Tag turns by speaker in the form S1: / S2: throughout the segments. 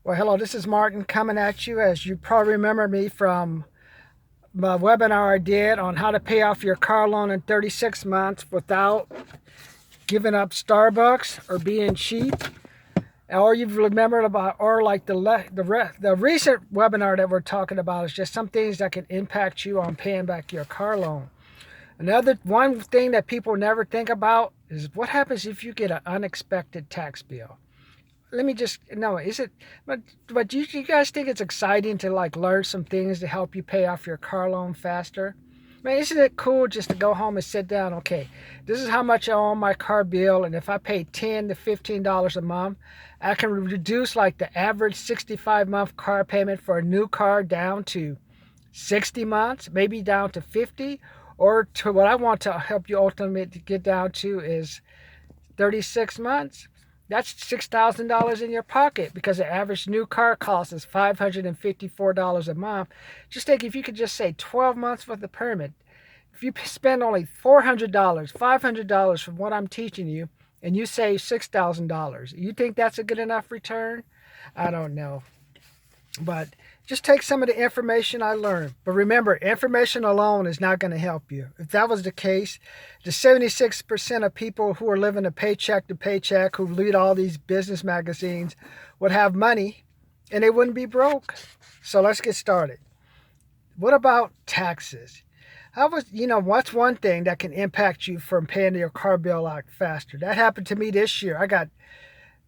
S1: Well, hello, this is Martin coming at you. As you probably remember me from my webinar I did on how to pay off your car loan in 36 months without giving up Starbucks or being cheap. Or you've remembered about, or like the recent webinar that we're talking about is just some things that can impact you on paying back your car loan. Another one thing that people never think about is what happens if you get an unexpected tax bill. Let me just no, is it? But you guys think it's exciting to like learn some things to help you pay off your car loan faster? Man, isn't it cool just to go home and sit down? Okay, this is how much I owe on my car bill, and if I pay $10 to $15 a month, I can reduce like the average 65-month car payment for a new car down to 60 months, maybe down to 50, or to what I want to help you ultimately get down to is 36 months. That's $6,000 in your pocket because the average new car cost is $554 a month. Just think if you could just say 12 months worth of permit. If you spend only $400, $500 from what I'm teaching you, and you save $6,000, you think that's a good enough return? I don't know. But just take some of the information I learned. But remember, information alone is not going to help you. If that was the case, the 76% of people who are living a paycheck to paycheck, who read all these business magazines, would have money and they wouldn't be broke. So let's get started. What about taxes? What's one thing that can impact you from paying your car bill out faster? That happened to me this year. I got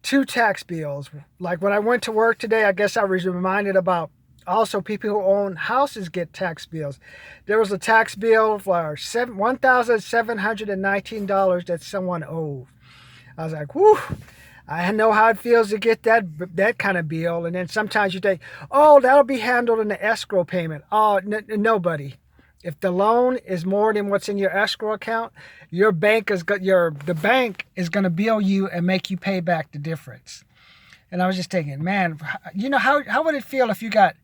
S1: two tax bills. Like when I went to work today, I guess I was reminded about also people who own houses get tax bills. There was a tax bill for $1,719 that someone owed. I was like, whew, I know how it feels to get that kind of bill. And then sometimes you think, oh, that'll be handled in the escrow payment. Oh, nobody. If the loan is more than what's in your escrow account, the bank is going to bill you and make you pay back the difference. And I was just thinking, man, how would it feel if you got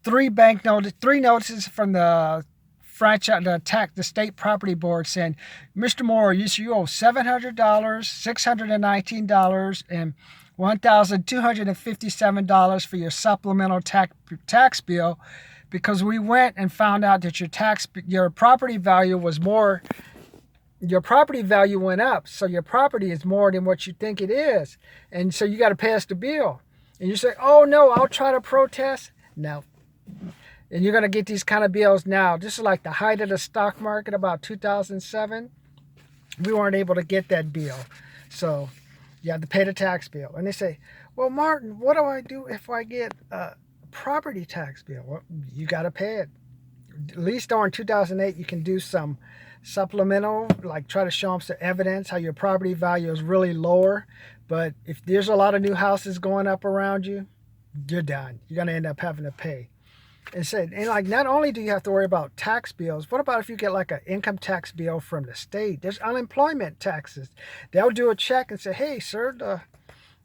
S1: three notices from the franchise, the state property board saying, Mr. Moore, you owe $700, $619, and $1,257 for your supplemental tax bill, because we went and found out that your property value was more. Your property value went up, so your property is more than what you think it is, and so you got to pay us the bill. And you say, "Oh no, I'll try to protest." No, and you're gonna get these kind of bills now. This is like the height of the stock market, about 2007. We weren't able to get that bill, so you have to pay the tax bill. And they say, "Well, Martin, what do I do if I get a property tax bill?" Well, you got to pay it. At least during 2008, you can do some supplemental, like try to show them some evidence how your property value is really lower. But if there's a lot of new houses going up around you, you're done. You're gonna end up having to pay. And like, not only do you have to worry about tax bills, what about if you get like an income tax bill from the state? There's unemployment taxes. They'll do a check and say, "Hey, sir,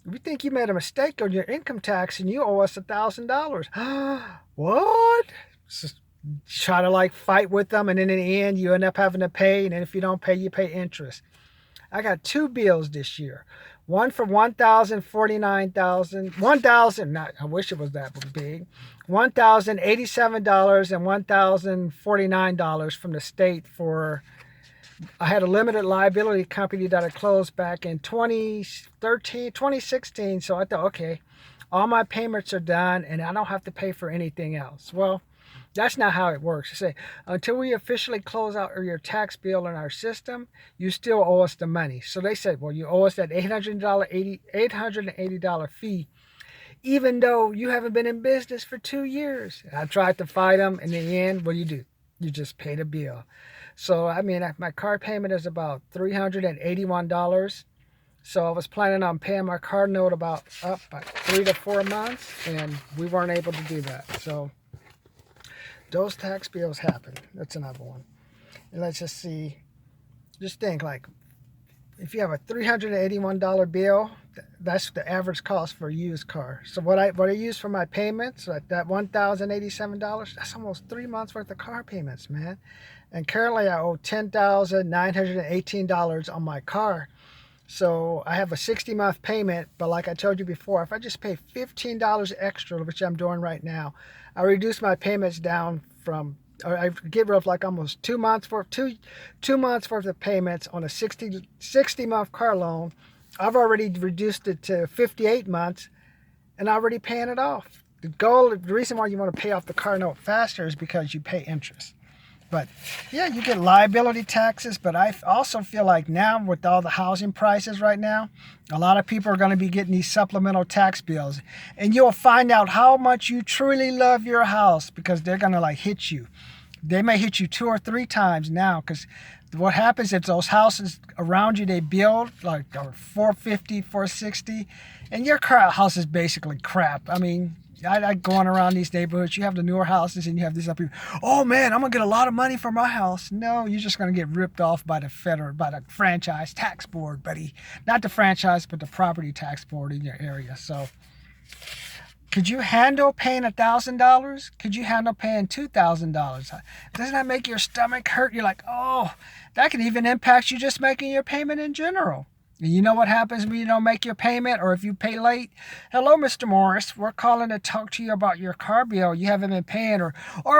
S1: we think you made a mistake on your income tax and you owe us $1,000. What? Try to like fight with them, and then in the end you end up having to pay, and then if you don't pay, you pay interest. I got two bills this year. One for $1,049, not, I wish it was that big, $1,087 and $1,049 from the state for, I had a limited liability company that I closed back in 2016. So I thought, okay, all my payments are done and I don't have to pay for anything else. Well, that's not how it works. You say, until we officially close out your tax bill in our system, you still owe us the money. So they said, well, you owe us that $880 fee, even though you haven't been in business for 2 years. I tried to fight them. In the end, what do? You just pay the bill. So, I mean, my car payment is about $381. So I was planning on paying my car note about 3 to 4 months, and we weren't able to do that. So those tax bills happen. That's another one. And let's just see. Just think, like, if you have a $381 bill, that's the average cost for a used car. So what I use for my payments, like that $1,087, that's almost 3 months worth of car payments, man. And currently I owe $10,918 on my car. So I have a 60-month payment, but like I told you before, if I just pay $15 extra, which I'm doing right now, I reduce my payments down from, or I get rid of like almost 2 months for 2 months worth of payments on a 60-month car loan. I've already reduced it to 58 months and already paying it off. The reason why you want to pay off the car note faster is because you pay interest. But yeah, you get liability taxes, but I also feel like now with all the housing prices right now, a lot of people are going to be getting these supplemental tax bills. And you'll find out how much you truly love your house because they're going to like hit you. They may hit you 2 or 3 times now because what happens is those houses around you, they build like 450, 460, and your house is basically crap. I mean, I going around these neighborhoods, you have the newer houses and you have these other people, oh man, I'm gonna get a lot of money for my house. No, you're just gonna get ripped off by the franchise tax board, buddy. Not the franchise, but the property tax board in your area. So could you handle paying $1,000? Could you handle paying $2,000? Doesn't that make your stomach hurt? You're like, oh, that can even impact you just making your payment in general. And you know what happens when you don't make your payment or if you pay late? Hello, Mr. Morris. We're calling to talk to you about your car bill. You haven't been paying. Or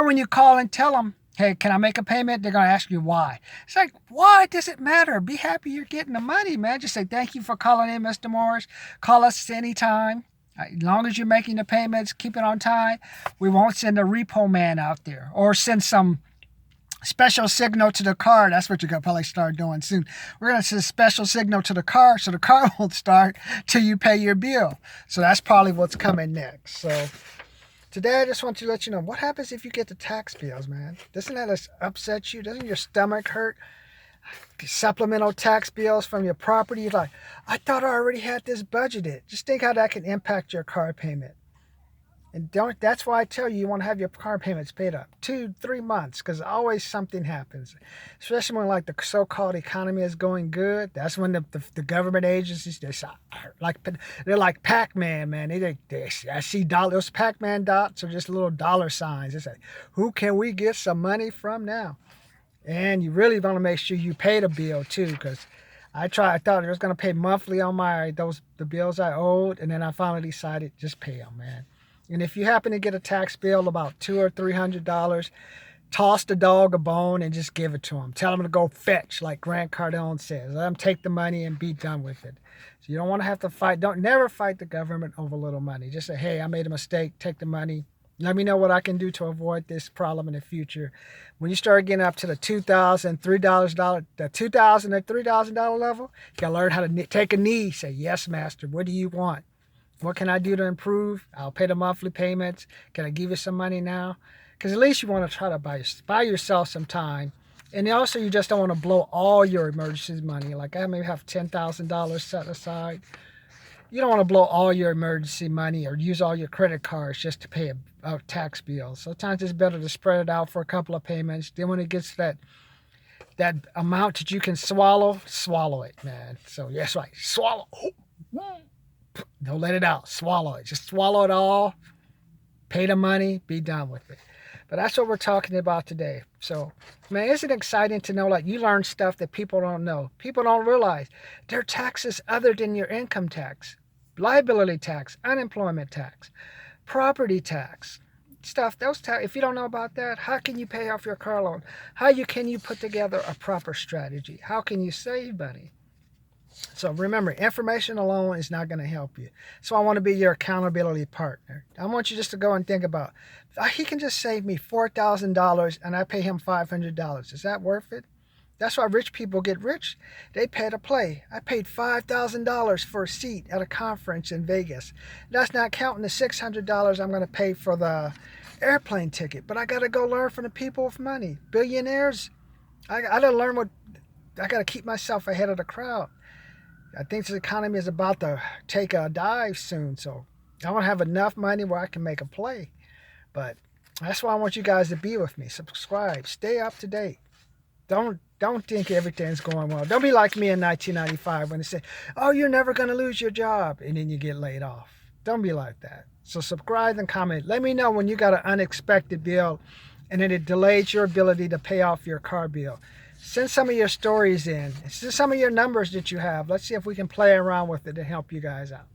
S1: when you call and tell them, hey, can I make a payment? They're going to ask you why. It's like, why does it matter? Be happy you're getting the money, man. Just say, thank you for calling in, Mr. Morris. Call us anytime. As long as you're making the payments, keep it on time. We won't send a repo man out there or send some special signal to the car. That's what you're going to probably start doing soon. We're going to send a special signal to the car so the car won't start till you pay your bill. So that's probably what's coming next. So today I just want to let you know what happens if you get the tax bills, man. Doesn't that upset you? Doesn't your stomach hurt? Supplemental tax bills from your property. You're like, I thought I already had this budgeted. Just think how that can impact your car payment. And that's why I tell you, you want to have your car payments paid up 2-3 months because always something happens, especially when like the so-called economy is going good. That's when the government agencies, they're like Pac-Man, man. I see those Pac-Man dots are just little dollar signs. It's like, who can we get some money from now? And you really want to make sure you pay the bill too, because I thought I was going to pay monthly on the bills I owed, and then I finally decided just pay them, man. And if you happen to get a tax bill about $200 or $300, toss the dog a bone and just give it to him. Tell him to go fetch, like Grant Cardone says. Let him take the money and be done with it. So you don't want to have to fight. Don't never fight the government over little money. Just say, hey, I made a mistake. Take the money. Let me know what I can do to avoid this problem in the future. When you start getting up to the $2,000, $3,000, the $2,000 or $3,000 level, you gotta learn how to take a knee. Say, yes, master. What do you want? What can I do to improve? I'll pay the monthly payments. Can I give you some money now? Because at least you want to try to buy yourself some time. And also, you just don't want to blow all your emergency money. Like I maybe have $10,000 set aside. You don't want to blow all your emergency money or use all your credit cards just to pay a tax bill. Sometimes it's better to spread it out for a couple of payments. Then when it gets that amount that you can swallow it, man. So yes, right, swallow. Don't let it out. Swallow it. Just swallow it all. Pay the money. Be done with it. But that's what we're talking about today. So, man, isn't it exciting to know like you learn stuff that people don't know? People don't realize there are taxes other than your income tax, liability tax, unemployment tax, property tax, stuff. If you don't know about that, how can you pay off your car loan? Can you put together a proper strategy? How can you save money? So remember, information alone is not going to help you. So I want to be your accountability partner. I want you just to go and think about, he can just save me $4,000 and I pay him $500. Is that worth it? That's why rich people get rich. They pay to play. I paid $5,000 for a seat at a conference in Vegas. That's not counting the $600 I'm going to pay for the airplane ticket. But I got to go learn from the people with money. Billionaires, I got to keep myself ahead of the crowd. I think this economy is about to take a dive soon, so I want to have enough money where I can make a play. But that's why I want you guys to be with me. Subscribe. Stay up to date. Don't think everything's going well. Don't be like me in 1995 when they say, oh, you're never going to lose your job, and then you get laid off. Don't be like that. So subscribe and comment. Let me know when you got an unexpected bill and then it delays your ability to pay off your car bill. Send some of your stories in. Send some of your numbers that you have. Let's see if we can play around with it to help you guys out.